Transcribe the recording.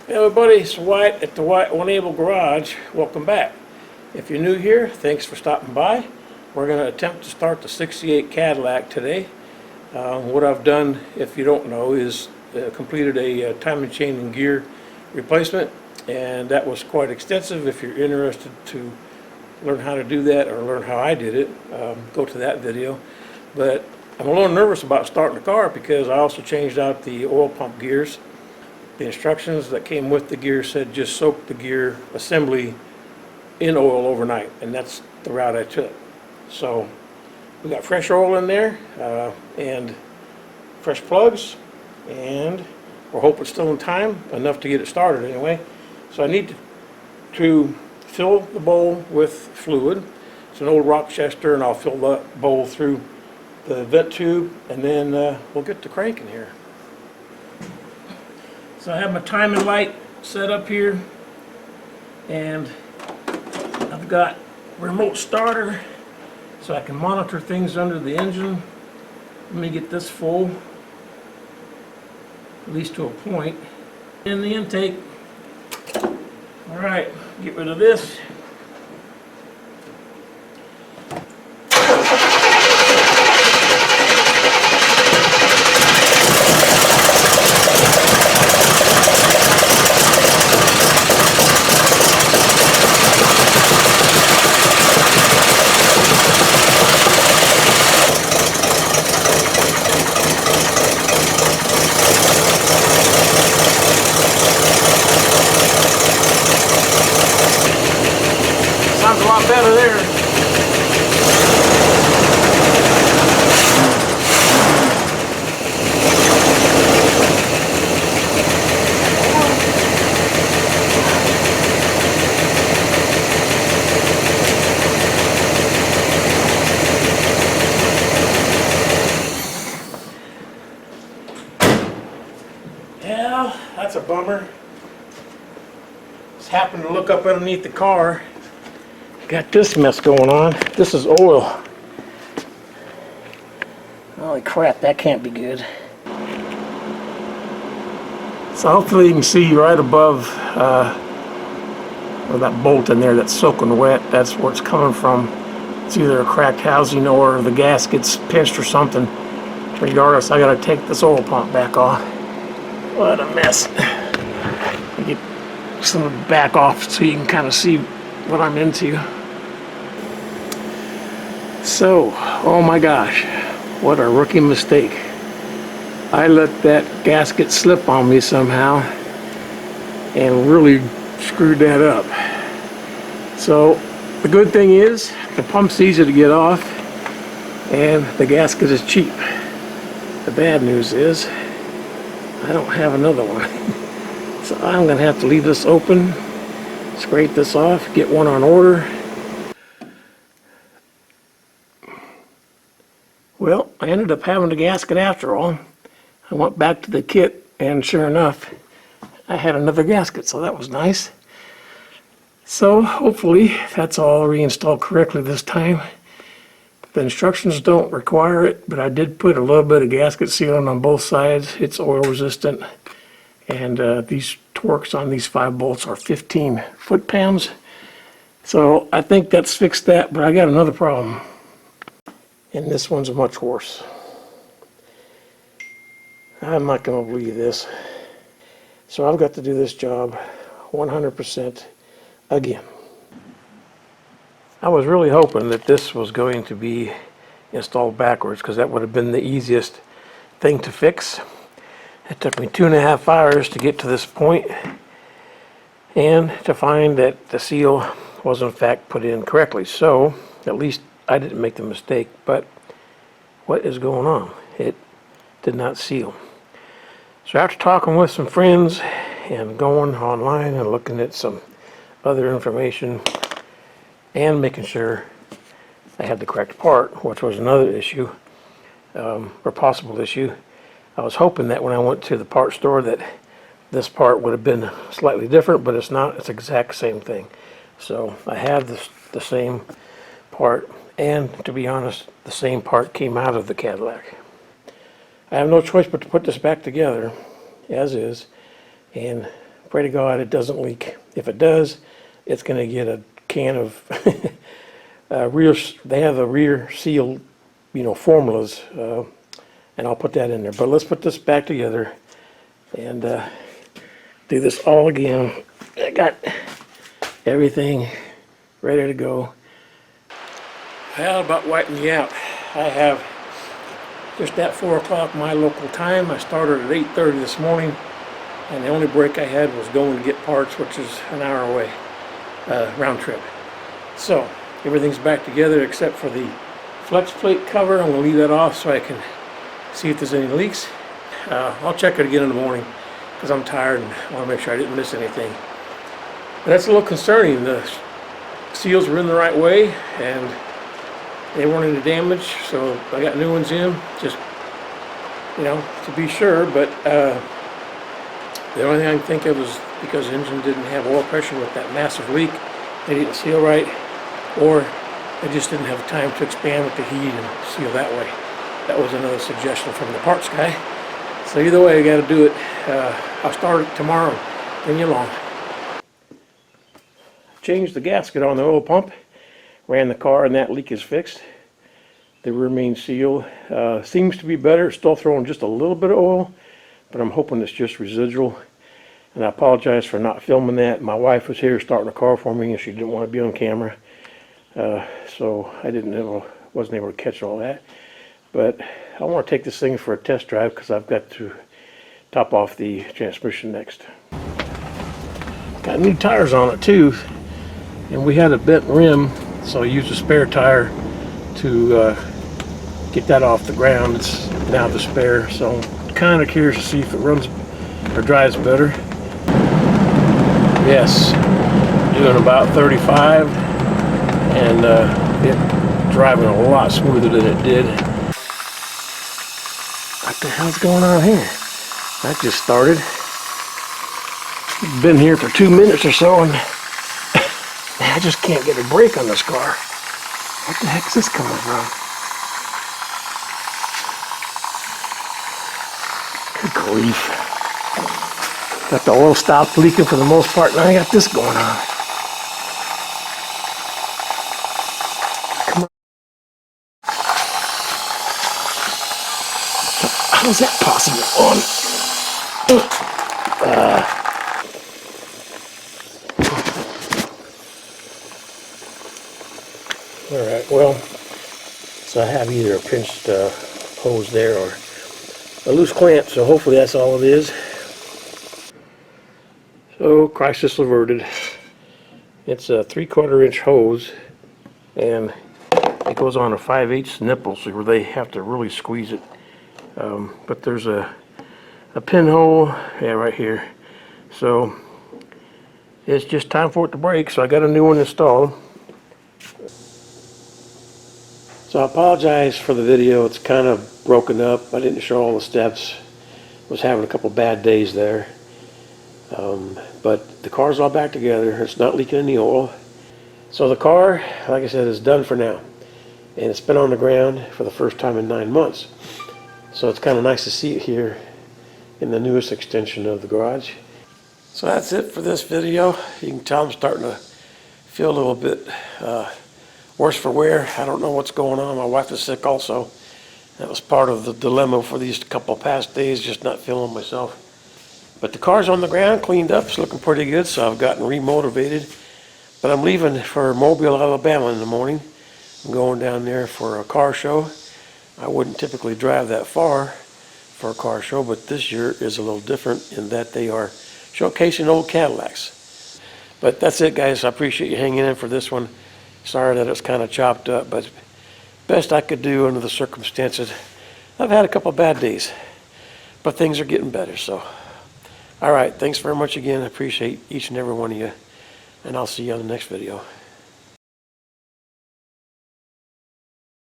Hey everybody, it's Wyatt at the wyattoneable Garage. Welcome back. If you're new here, thanks for stopping by. We're going to attempt to start the 68 Cadillac today. What I've done, if you don't know, is completed a timing chain and gear replacement, and that was quite extensive. If you're interested to learn how to do that or learn how I did it, go to that video. But I'm a little nervous about starting the car because I also changed out the oil pump gears. The instructions that came with the gear said just soak the gear assembly in oil overnight, and that's the route I took. So we got fresh oil in there and fresh plugs, and we're hoping it's still in time, enough to get it started anyway. So I need to fill the bowl with fluid. It's an old Rochester, and I'll fill that bowl through the vent tube, and then we'll get to cranking here. So I have my timing light set up here, and I've got remote starter so I can monitor things under the engine. Let me get this full, at least to a point. In the intake. All right, get rid of this. Sounds a lot better there. Yeah, that's a bummer. Just happened to look up underneath the car. Got this mess going on. This is oil. Holy crap, that can't be good. So hopefully you can see right above that bolt in there that's soaking wet. That's where it's coming from. It's either a cracked housing or the gasket's pinched or something. Regardless, I gotta take this oil pump back off. What a mess. Get some of it back off so you can kind of see what I'm into. So, oh my gosh, what a rookie mistake. I let that gasket slip on me somehow and really screwed that up. So the good thing is the pump's easy to get off and the gasket is cheap. The bad news is I don't have another one. So I'm gonna have to leave this open, scrape this off, get one on order. Well, I ended up having the gasket after all. I went back to the kit, and sure enough, I had another gasket, so that was nice. So hopefully that's all reinstalled correctly this time. The instructions don't require it, but I did put a little bit of gasket sealant on both sides. It's oil resistant, and these torques on these 5 bolts are 15 foot-pounds. So I think that's fixed that, but I got another problem. And this one's much worse. I'm not going to believe this. So I've got to do this job 100% again. I was really hoping that this was going to be installed backwards, because that would have been the easiest thing to fix. It took me 2.5 hours to get to this point and to find that the seal was in fact put in correctly. So at least I didn't make the mistake, but what is going on? It did not seal. So after talking with some friends and going online and looking at some other information and making sure I had the correct part, which was another issue, or possible issue, I was hoping that when I went to the part store that this part would have been slightly different, but it's not. It's the exact same thing. So I have the same part, and to be honest, the same part came out of the Cadillac. I have no choice but to put this back together as is and Pray to God it doesn't leak. If it does, it's going to get a can of rear. They have the rear seal, formulas, and I'll put that in there. But let's put this back together and do this all again. I got everything ready to go. How about wiping you out? I have just at 4 o'clock my local time. I started at 8:30 this morning, and the only break I had was going to get parts, which is an hour away, round trip. So everything's back together except for the flex plate cover. I'm going to leave that off so I can see if there's any leaks. I'll check it again in the morning because I'm tired and I want to make sure I didn't miss anything. But that's a little concerning. The seals were in the right way and they weren't any damage, so I got new ones in, just, to be sure. But the only thing I can think of is because the engine didn't have oil pressure with that massive leak, they didn't seal right, or they just didn't have time to expand with the heat and seal that way. That was another suggestion from the parts guy. So either way, I got to do it. I'll start it tomorrow. Bring you along. Changed the gasket on the oil pump. Ran the car and that leak is fixed. The rear main seal seems to be better. Still throwing just a little bit of oil, but I'm hoping it's just residual. And I apologize for not filming that. My wife was here starting the car for me and she didn't want to be on camera. So I wasn't able to catch all that. But I want to take this thing for a test drive because I've got to top off the transmission next. Got new tires on it too. And we had a bent rim, so I used a spare tire to get that off the ground. It's now the spare, so I'm kind of curious to see if it runs or drives better. Yes, doing about 35, and it driving a lot smoother than it did. What the hell's going on here? That just started. Been here for 2 minutes or so, and I just can't get a brake on this car. What the heck's this coming from? Good grief. Got the oil stopped leaking for the most part, and I got this going on. Come on. How's that possible? Alright, well, so I have either a pinched hose there or a loose clamp, so hopefully that's all it is. So, crisis averted. It's a 3/4 inch hose, and it goes on a 5/8 nipple, so where they have to really squeeze it. But there's a pinhole, right here. So, it's just time for it to break, so I got a new one installed. So I apologize for the video. It's kind of broken up. I didn't show all the steps. Was having a couple bad days there. But the car's all back together. It's not leaking any oil. So the car, like I said, is done for now. And it's been on the ground for the first time in 9 months. So it's kind of nice to see it here in the newest extension of the garage. So that's it for this video. You can tell I'm starting to feel a little bit worse for wear. I don't know what's going on. My wife is sick also. That was part of the dilemma for these couple past days, just not feeling myself. But the car's on the ground, cleaned up. It's looking pretty good, so I've gotten remotivated. But I'm leaving for Mobile, Alabama in the morning. I'm going down there for a car show. I wouldn't typically drive that far for a car show, but this year is a little different in that they are showcasing old Cadillacs. But that's it, guys. I appreciate you hanging in for this one. Sorry that it's kind of chopped up, but best I could do under the circumstances. I've had a couple of bad days, but things are getting better. So, all right, thanks very much again. I appreciate each and every one of you, and I'll see you on the next video.